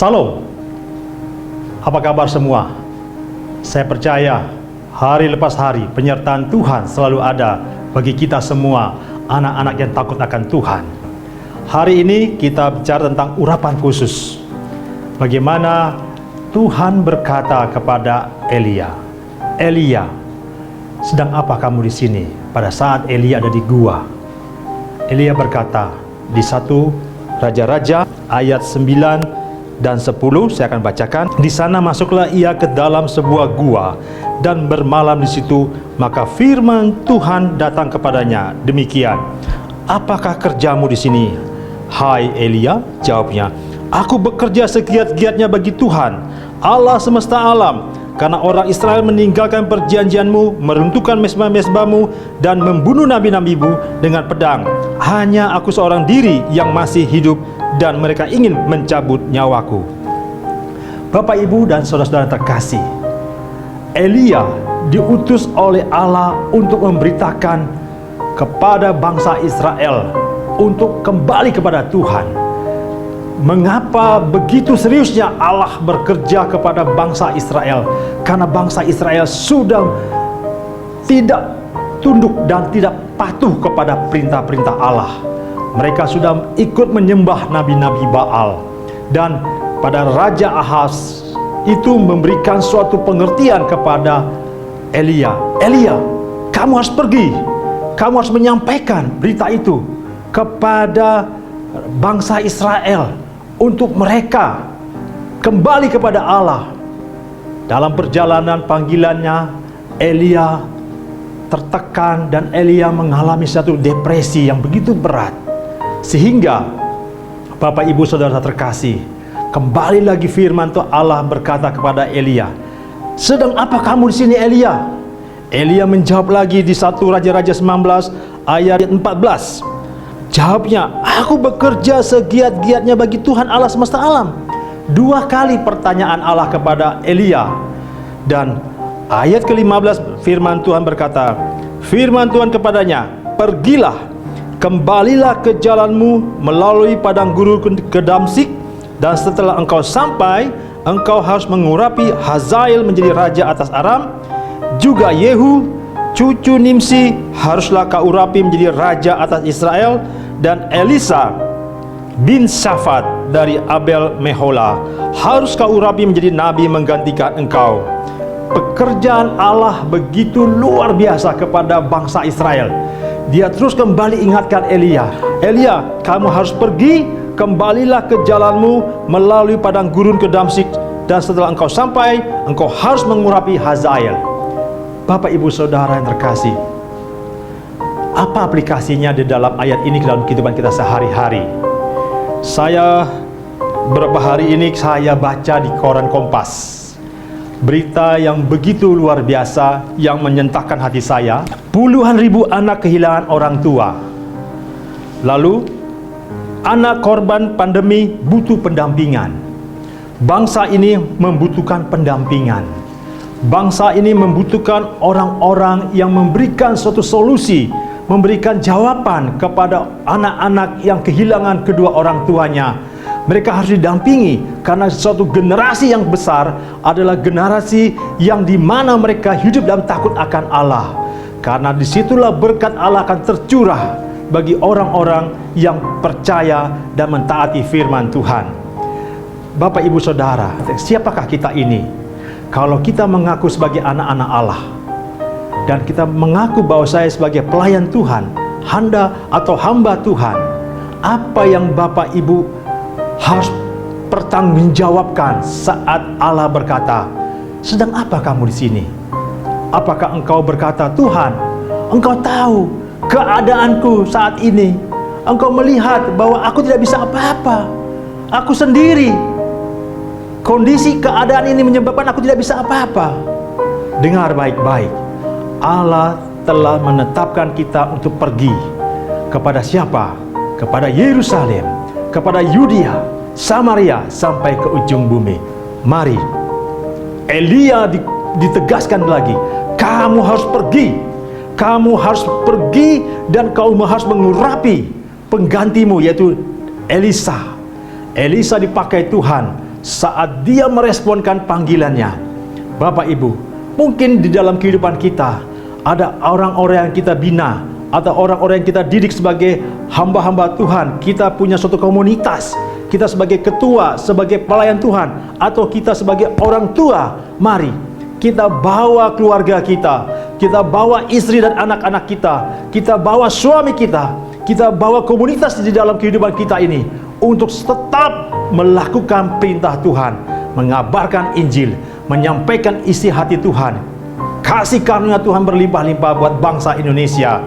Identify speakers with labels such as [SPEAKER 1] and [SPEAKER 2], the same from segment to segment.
[SPEAKER 1] Salam. Apa kabar semua? Saya percaya hari lepas hari penyertaan Tuhan selalu ada bagi kita semua, anak-anak yang takut akan Tuhan. Hari ini kita bicara tentang urapan khusus. Bagaimana Tuhan berkata kepada Elia, "Elia, sedang apa kamu di sini?" Pada saat Elia ada di gua, Elia berkata di 1 Raja-Raja ayat 9 dan 10, saya akan bacakan. Di sana masuklah ia ke dalam sebuah gua dan bermalam di situ. Maka firman Tuhan datang kepadanya demikian, "Apakah kerjamu di sini, hai Elia?" Jawabnya, "Aku bekerja segiat-giatnya bagi Tuhan, Allah semesta alam, karena orang Israel meninggalkan perjanjianmu, meruntuhkan mezbah-mezbahmu, dan membunuh nabi-nabimu dengan pedang. Hanya aku seorang diri yang masih hidup, dan mereka ingin mencabut nyawaku." Bapak, Ibu, dan saudara-saudara terkasih, Elia diutus oleh Allah untuk memberitakan kepada bangsa Israel untuk kembali kepada Tuhan. Mengapa begitu seriusnya Allah bekerja kepada bangsa Israel? Karena bangsa Israel sudah tidak tunduk dan tidak patuh kepada perintah-perintah Allah. Mereka sudah ikut menyembah nabi-nabi Baal. Dan pada Raja Ahaz itu memberikan suatu pengertian kepada Elia. "Elia, kamu harus pergi. Kamu harus menyampaikan berita itu kepada bangsa Israel untuk mereka kembali kepada Allah." Dalam perjalanan panggilannya, Elia tertekan dan Elia mengalami satu depresi yang begitu berat. Sehingga Bapak, Ibu, saudara terkasih, kembali lagi firman Tuhan Allah berkata kepada Elia, "Sedang apa kamu di sini, Elia?" Elia menjawab lagi di 1 Raja-Raja 19 ayat 14. Jawabnya, "Aku bekerja segiat-giatnya bagi Tuhan Allah semesta alam." 2 kali pertanyaan Allah kepada Elia. Dan ayat ke-15 firman Tuhan berkata, firman Tuhan kepadanya, "Pergilah, kembalilah ke jalanmu melalui padang gurun ke Damsyik, dan setelah engkau sampai, engkau harus mengurapi Hazael menjadi raja atas Aram. Juga Yehu, cucu Nimsi, haruslah kau urapi menjadi raja atas Israel. Dan Elisa bin Syafat dari Abel Mehola harus kau urapi menjadi nabi menggantikan engkau." Pekerjaan Allah begitu luar biasa kepada bangsa Israel. Dia terus kembali ingatkan Elia, "Elia, kamu harus pergi, kembalilah ke jalanmu melalui padang gurun ke Damsyik, dan setelah engkau sampai, engkau harus mengurapi Hazael." Bapak, Ibu, saudara yang terkasih, apa aplikasinya di dalam ayat ini ke dalam kehidupan kita sehari-hari? Saya beberapa hari ini saya baca di koran Kompas berita yang begitu luar biasa yang menyentakkan hati saya. Puluhan ribu anak kehilangan orang tua. Lalu anak korban pandemi butuh pendampingan. Bangsa ini membutuhkan pendampingan. Bangsa ini membutuhkan orang-orang yang memberikan suatu solusi, memberikan jawaban kepada anak-anak yang kehilangan kedua orang tuanya. Mereka harus didampingi karena suatu generasi yang besar adalah generasi yang dimana mereka hidup dalam takut akan Allah. Karena disitulah berkat Allah akan tercurah bagi orang-orang yang percaya dan mentaati firman Tuhan. Bapak, Ibu, saudara, siapakah kita ini? Kalau kita mengaku sebagai anak-anak Allah dan kita mengaku bahwa saya sebagai pelayan Tuhan, hamba Tuhan, apa yang Bapak, Ibu harus pertanggungjawabkan saat Allah berkata, "Sedang apa kamu di sini?" Apakah engkau berkata, "Tuhan, engkau tahu keadaanku saat ini. Engkau melihat bahwa aku tidak bisa apa-apa. Aku sendiri. Kondisi keadaan ini menyebabkan aku tidak bisa apa-apa." Dengar baik-baik. Allah telah menetapkan kita untuk pergi kepada siapa? Kepada Yerusalem, kepada Yudea, Samaria, sampai ke ujung bumi. Mari, Elia ditegaskan lagi, kamu harus pergi. Kamu harus pergi dan kamu harus mengurapi penggantimu, yaitu Elisa. Elisa dipakai Tuhan saat dia meresponkan panggilannya. Bapak Ibu, mungkin di dalam kehidupan kita ada orang-orang yang kita bina atau orang-orang yang kita didik sebagai hamba-hamba Tuhan. Kita punya suatu komunitas, kita sebagai ketua, sebagai pelayan Tuhan, atau kita sebagai orang tua. Mari kita bawa keluarga kita bawa istri dan anak-anak kita bawa suami kita bawa komunitas di dalam kehidupan kita ini untuk tetap melakukan perintah Tuhan, mengabarkan Injil, menyampaikan isi hati Tuhan. Kasih karunia Tuhan berlimpah-limpah buat bangsa Indonesia.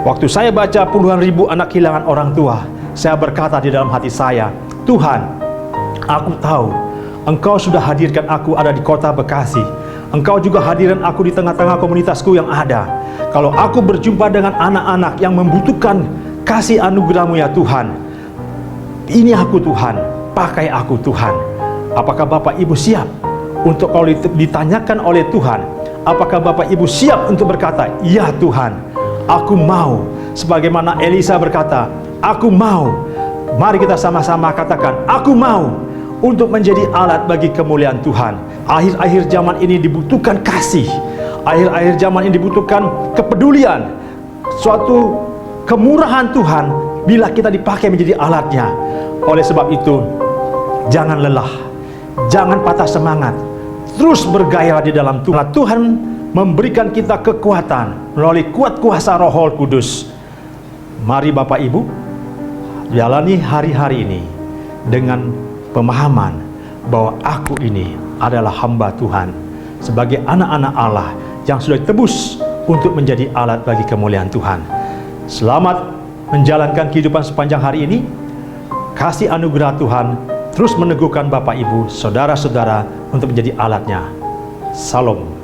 [SPEAKER 1] Waktu saya baca puluhan ribu anak kehilangan orang tua, saya berkata di dalam hati saya, Tuhan, aku tahu Engkau sudah hadirkan aku ada di kota Bekasi. Engkau juga hadirkan aku di tengah-tengah komunitasku yang ada. Kalau aku berjumpa dengan anak-anak yang membutuhkan kasih anugerah-Mu ya Tuhan, ini aku Tuhan, pakai aku Tuhan. Apakah Bapak Ibu siap untuk kalau ditanyakan oleh Tuhan, apakah Bapak Ibu siap untuk berkata, ya Tuhan, aku mau. Sebagaimana Elisa berkata, aku mau. Mari kita sama-sama katakan, aku mau, untuk menjadi alat bagi kemuliaan Tuhan. Akhir-akhir zaman ini dibutuhkan kasih. Akhir-akhir zaman ini dibutuhkan kepedulian, suatu kemurahan Tuhan bila kita dipakai menjadi alatnya. Oleh sebab itu, jangan lelah, jangan patah semangat, terus bergairah di dalam Tuhan. Tuhan memberikan kita kekuatan melalui kuat kuasa Roh Kudus. Mari Bapak Ibu jalani hari-hari ini dengan pemahaman bahwa aku ini adalah hamba Tuhan, sebagai anak-anak Allah yang sudah ditebus untuk menjadi alat bagi kemuliaan Tuhan. Selamat menjalankan kehidupan sepanjang hari ini. Kasih anugerah Tuhan terus meneguhkan Bapak Ibu, saudara-saudara untuk menjadi alatnya. Salam.